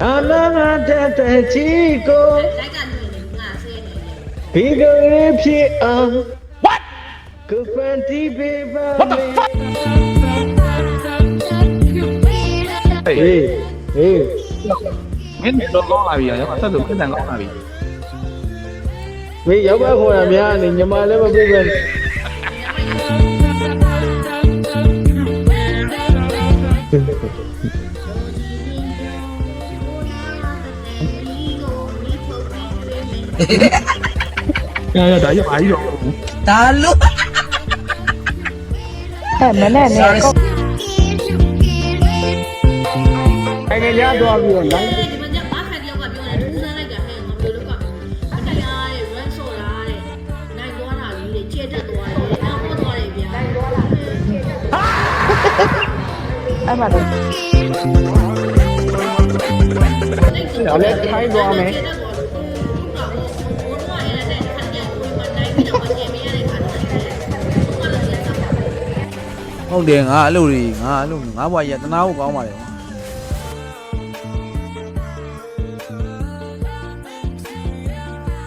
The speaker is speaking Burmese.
Another Chico. Bigger if you what? Good friend, baby. What the fuck? Hey. မင်းတော့ကောင်းလာပြီရောဆက်လို့ခက်တန်ကောင်းလာပြီ မင်းရောက်ပါခေါ်ရများနေညီမလည်းမပြေပဲရဒါရပါကြီးတော့ဒါလို့မနဲ့နေကောငယ်ရတော့ပြီးတော့လိုက်အဲ့မှာတော့လည်းထိုင်းသွားမယ်ဟုတ်တယ်ငါအဲ့လိုတွေငါဘွားကြီးတနာဖို့ကောင်းပါလေ